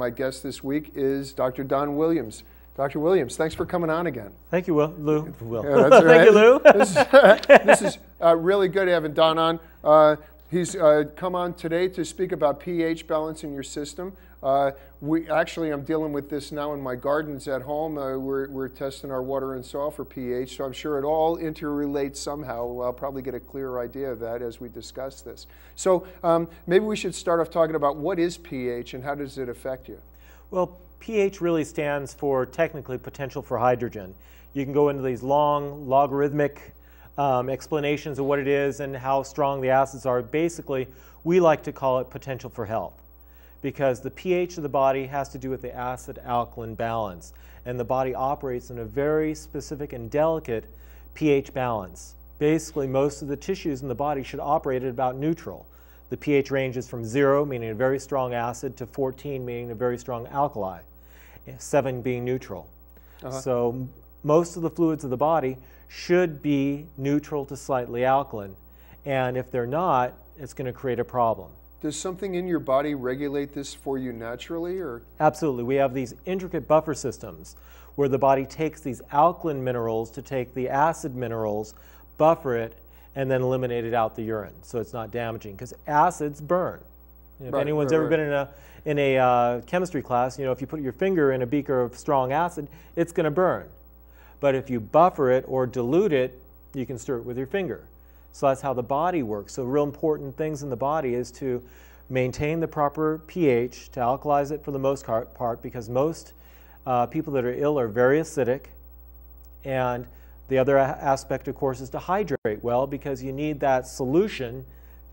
My guest this week is Dr. Don Williams. Dr. Williams, thanks for coming on again. Thank you, Lou. Yeah, that's right. Thank you, Lou. This is really good having Don on. He's come on today to speak about pH balancing your system. I'm dealing with this now in my gardens at home. We're testing our water and soil for pH, so I'm sure it all interrelates somehow. I'll probably get a clearer idea of that as we discuss this. So maybe we should start off talking about what is pH and how does it affect you? Well, pH really stands for technically potential for hydrogen. You can go into these long logarithmic explanations of what it is and how strong the acids are. Basically, we like to call it potential for health, because the pH of the body has to do with the acid-alkaline balance, and the body operates in a very specific and delicate pH balance. Basically, most of the tissues in the body should operate at about neutral. The pH ranges from 0, meaning a very strong acid, to 14, meaning a very strong alkali, 7 being neutral. So most of the fluids of the body should be neutral to slightly alkaline, and if they're not, it's going to create a problem. Does something in your body regulate this for you naturally, or? Absolutely. We have these intricate buffer systems where the body takes these alkaline minerals to take the acid minerals, buffer it, and then eliminate it out the urine, so it's not damaging, because acids burn. If anyone's ever been in a chemistry class, you know, if you put your finger in a beaker of strong acid, it's going to burn. But if you buffer it or dilute it, you can stir it with your finger. So that's how the body works. So real important things in the body is to maintain the proper pH, to alkalize it for the most part, because most people that are ill are very acidic. And the other aspect, of course, is to hydrate well, because you need that solution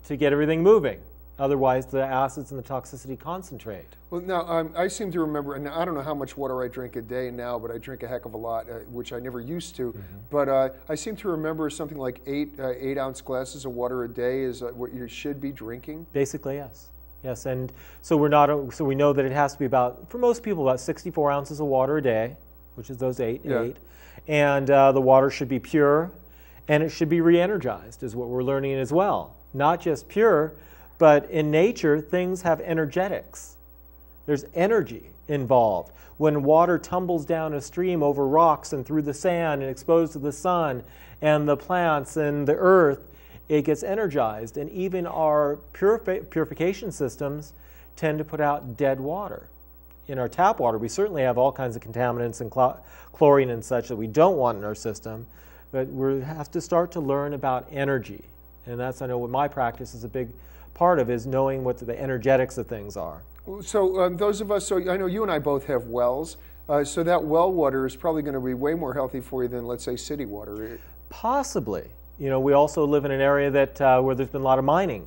to get everything moving. Otherwise, the acids and the toxicity concentrate. Well, now, I seem to remember, and I don't know how much water I drink a day now, but I drink a heck of a lot, which I never used to. But I seem to remember something like 8-ounce glasses of water a day is what you should be drinking. Basically, yes. Yes, and so we know that it has to be about, for most people, about 64 ounces of water a day, which is those 8. And the water should be pure, and it should be re-energized, is what we're learning as well. Not just pure, but in nature, things have energetics. There's energy involved. When water tumbles down a stream over rocks and through the sand and exposed to the sun and the plants and the earth, it gets energized. And even our purification systems tend to put out dead water. In our tap water, we certainly have all kinds of contaminants and chlorine and such that we don't want in our system. But we have to start to learn about energy. And that's, I know, what my practice is a big part of, is knowing what the energetics of things are. So those of us, so I know you and I both have wells, so that well water is probably going to be way more healthy for you than, let's say, city water. Possibly. You know, we also live in an area that where there's been a lot of mining,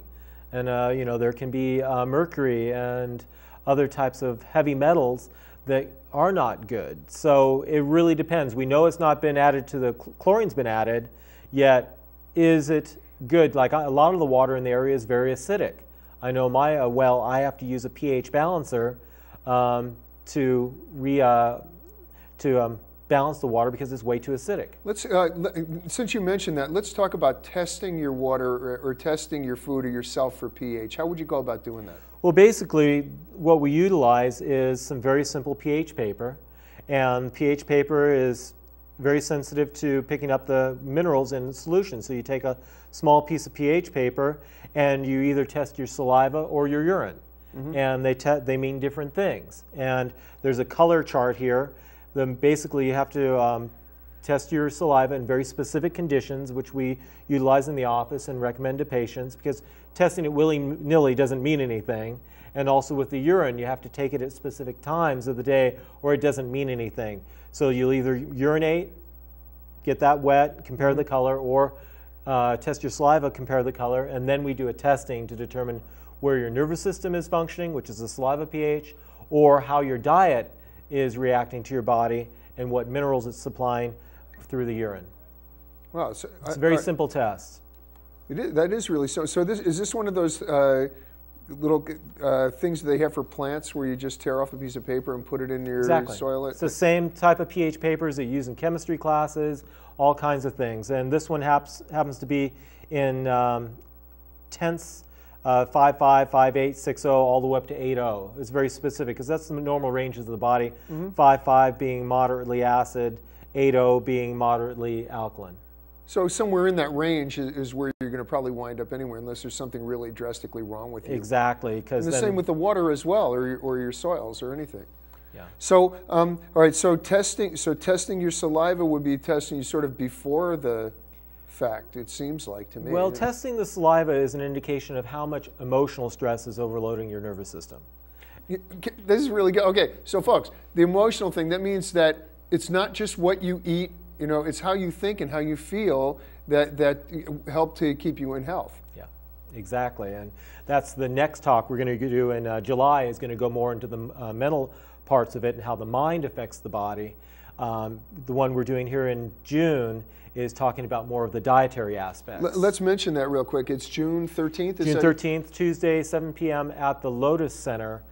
and you know, there can be mercury and other types of heavy metals that are not good. So it really depends. We know it's not been added to the chlorine's been added, yet is it good? Like a lot of the water in the area is very acidic. I know my well, I have to use a pH balancer to balance the water because it's way too acidic. Let's, since you mentioned that, let's talk about testing your water or testing your food or yourself for pH. How would you go about doing that? Well, basically, what we utilize is some very simple pH paper, and pH paper is very sensitive to picking up the minerals in solution. So you take a small piece of pH paper and you either test your saliva or your urine. And they mean different things. And there's a color chart here. Then basically you have to test your saliva in very specific conditions, which we utilize in the office and recommend to patients, because testing it willy-nilly doesn't mean anything. And also with the urine, you have to take it at specific times of the day or it doesn't mean anything. So you'll either urinate, get that wet, compare the color, or test your saliva, compare the color, and then we do a testing to determine where your nervous system is functioning, which is the saliva pH, or how your diet is reacting to your body and what minerals it's supplying through the urine. Wow, so it's a very simple test. That is really so. So is this one of those little things that they have for plants where you just tear off a piece of paper and put it in your soil? It's the same type of pH papers that you use in chemistry classes, all kinds of things. And this one happens to be in tenths 5.5, 5.8, 6.0, all the way up to 8.0. It's very specific because that's the normal ranges of the body. 5.5 being moderately acid, 8.0 being moderately alkaline. So somewhere in that range is where you're going to probably wind up anywhere, unless there's something really drastically wrong with you. Exactly. And the same with the water as well, or your soils, or anything. Yeah. So, all right. So testing your saliva would be testing you sort of before the fact. It seems like to me. Well, testing the saliva is an indication of how much emotional stress is overloading your nervous system. This is really good. Okay, so folks, the emotional thing, that means that it's not just what you eat. You know, it's how you think and how you feel that help to keep you in health. Yeah, exactly. And that's the next talk we're going to do in July, is going to go more into the mental parts of it and how the mind affects the body. The one we're doing here in June is talking about more of the dietary aspects. Let's mention that real quick. It's June 13th? June 13th, Tuesday, 7 p.m. at the Lotus Center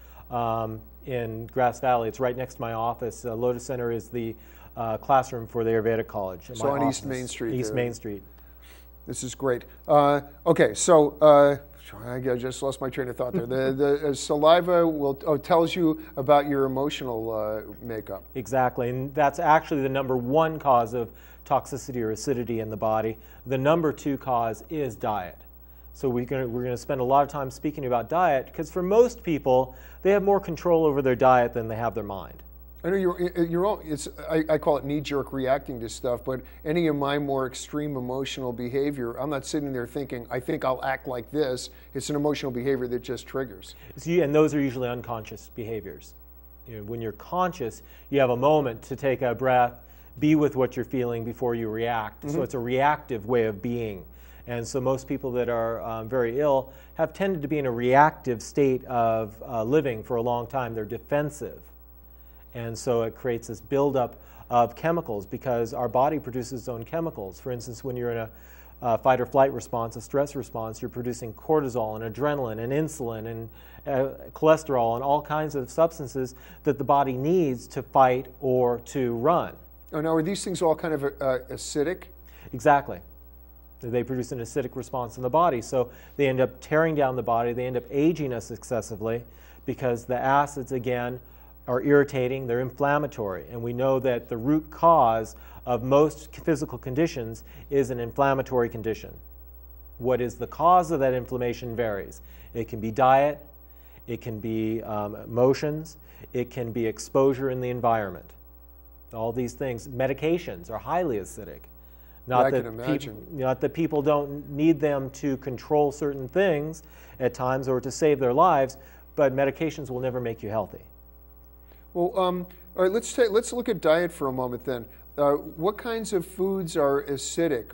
in Grass Valley. It's right next to my office. Lotus Center is the classroom for the Ayurvedic College. So on East Main Street. East Main Street. This is great. Okay, so I just lost my train of thought there. The saliva tells you about your emotional makeup. Exactly, and that's actually the #1 cause of toxicity or acidity in the body. The #2 cause is diet. So we're going to spend a lot of time speaking about diet, because for most people, they have more control over their diet than they have their mind. I know you're all, I call it knee-jerk reacting to stuff, but any of my more extreme emotional behavior, I'm not sitting there thinking, I think I'll act like this. It's an emotional behavior that just triggers. And those are usually unconscious behaviors. You know, when you're conscious, you have a moment to take a breath, be with what you're feeling before you react. So it's a reactive way of being. And so most people that are very ill have tended to be in a reactive state of living for a long time. They're defensive. And so it creates this buildup of chemicals, because our body produces its own chemicals. For instance, when you're in a fight or flight response, a stress response, you're producing cortisol and adrenaline and insulin and cholesterol and all kinds of substances that the body needs to fight or to run. Oh, now are these things all kind of acidic? Exactly. They produce an acidic response in the body. So they end up tearing down the body. They end up aging us excessively, because the acids, again, are irritating, they're inflammatory, and we know that the root cause of most physical conditions is an inflammatory condition. What is the cause of that inflammation varies. It can be diet, it can be emotions, it can be exposure in the environment. All these things. Medications are highly acidic. I can imagine. Not that people don't need them to control certain things at times or to save their lives, but medications will never make you healthy. Well, all right, let's look at diet for a moment then. What kinds of foods are acidic,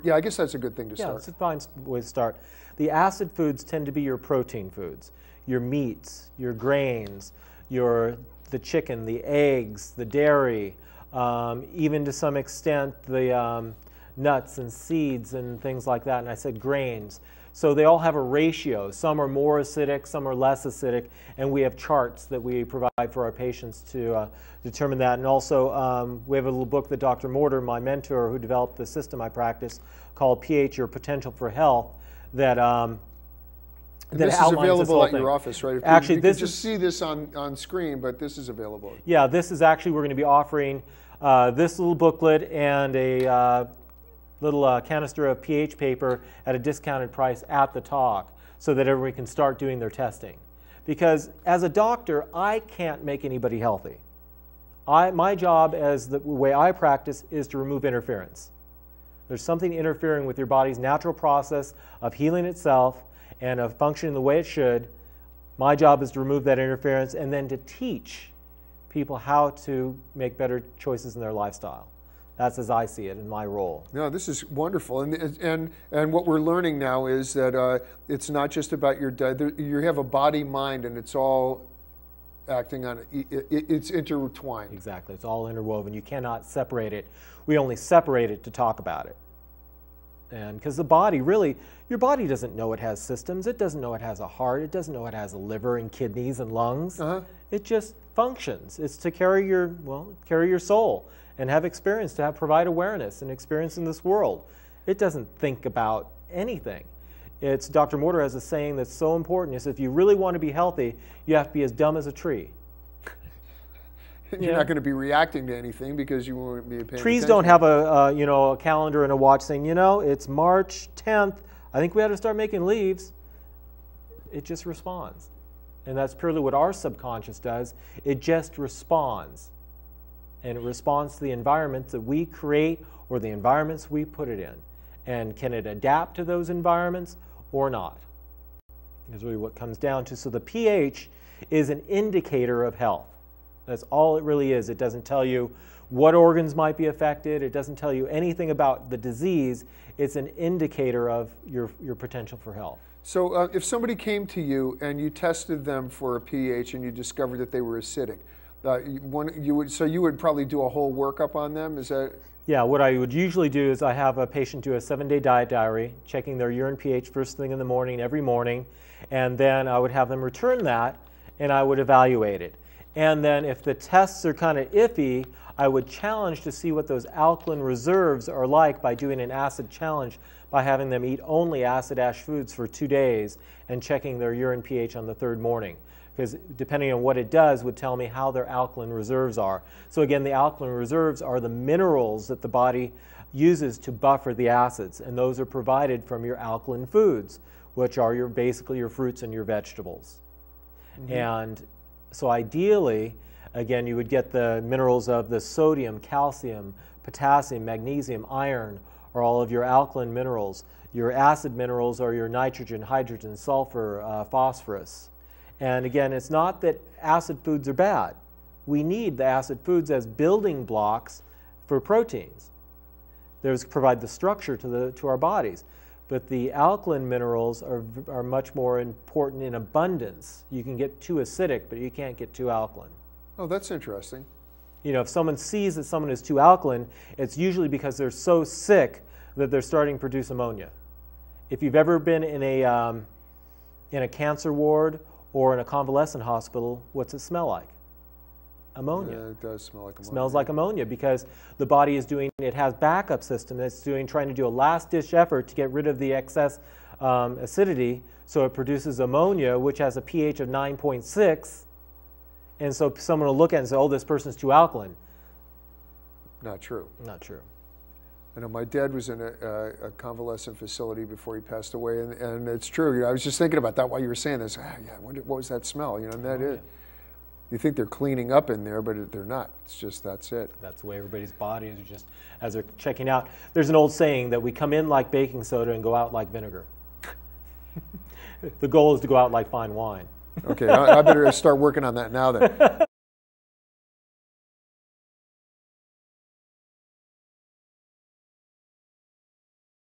yeah, I guess that's a good thing to start. Yeah, it's a fine way to start. The acid foods tend to be your protein foods, your meats, your grains, the chicken, the eggs, the dairy, even to some extent the nuts and seeds and things like that. And I said grains. So they all have a ratio. Some are more acidic, some are less acidic, and we have charts that we provide for our patients to determine that. And also, we have a little book that Dr. Mortar, my mentor, who developed the system I practice, called pH, Your Potential for Health, that this is available at your office, right? Actually, you can just see this on screen, but this is available. Yeah, this is actually, we're going to be offering this little booklet and a little canister of pH paper at a discounted price at the talk, so that everyone can start doing their testing. Because as a doctor, I can't make anybody healthy. My job, as the way I practice, is to remove interference. There's something interfering with your body's natural process of healing itself and of functioning the way it should. My job is to remove that interference and then to teach people how to make better choices in their lifestyle. That's as I see it in my role. No, this is wonderful, and what we're learning now is that it's not just about your diet. You have a body, mind, and it's all acting on it. It's intertwined. Exactly, it's all interwoven. You cannot separate it. We only separate it to talk about it. And because the body, really, your body doesn't know it has systems. It doesn't know it has a heart. It doesn't know it has a liver and kidneys and lungs. It just functions. It's to carry your soul and have experience, to provide awareness and experience in this world. It doesn't think about anything. It's Dr. Mortar has a saying that's so important. He says, if you really want to be healthy, you have to be as dumb as a tree. You're not going to be reacting to anything because you won't be paying Trees attention. don't have a calendar and a watch saying, it's March 10th. I think we ought to start making leaves. It just responds. And that's purely what our subconscious does. It just responds. And it responds to the environments that we create or the environments we put it in. And can it adapt to those environments or not? Is really what it comes down to. So the pH is an indicator of health. That's all it really is. It doesn't tell you what organs might be affected. It doesn't tell you anything about the disease. It's an indicator of your potential for health. So if somebody came to you and you tested them for a pH and you discovered that they were acidic, you would probably do a whole workup on them? Is that? Yeah, what I would usually do is I have a patient do a 7-day diet diary, checking their urine pH first thing in the morning, every morning, and then I would have them return that and I would evaluate it. And then if the tests are kind of iffy, I would challenge to see what those alkaline reserves are like by doing an acid challenge, by having them eat only acid-ash foods for 2 days and checking their urine pH on the 3rd morning. Because depending on what it does would tell me how their alkaline reserves are. So again, the alkaline reserves are the minerals that the body uses to buffer the acids, and those are provided from your alkaline foods, which are basically your fruits and your vegetables. Mm-hmm. And so ideally, again, you would get the minerals of the sodium, calcium, potassium, magnesium, iron, are all of your alkaline minerals. Your acid minerals are your nitrogen, hydrogen, sulfur, phosphorus. And again, it's not that acid foods are bad. We need the acid foods as building blocks for proteins. Those provide the structure to our bodies. But the alkaline minerals are much more important in abundance. You can get too acidic, but you can't get too alkaline. Oh, that's interesting. If someone sees that someone is too alkaline, it's usually because they're so sick that they're starting to produce ammonia. If you've ever been in a cancer ward or in a convalescent hospital, what's it smell like? Ammonia. Yeah, it does smell like ammonia. It smells like ammonia because the body it has backup system that's trying to do a last-ditch effort to get rid of the excess acidity, so it produces ammonia, which has a pH of 9.6, and so someone will look at it and say, oh, this person's too alkaline. Not true. Not true. I know my dad was in a convalescent facility before he passed away, and it's true. I was just thinking about that while you were saying this. What was that smell? And that is. You think they're cleaning up in there, but they're not. It's just, that's it. That's the way everybody's bodies are just, as they're checking out. There's an old saying that we come in like baking soda and go out like vinegar. The goal is to go out like fine wine. Okay, I better start working on that now then.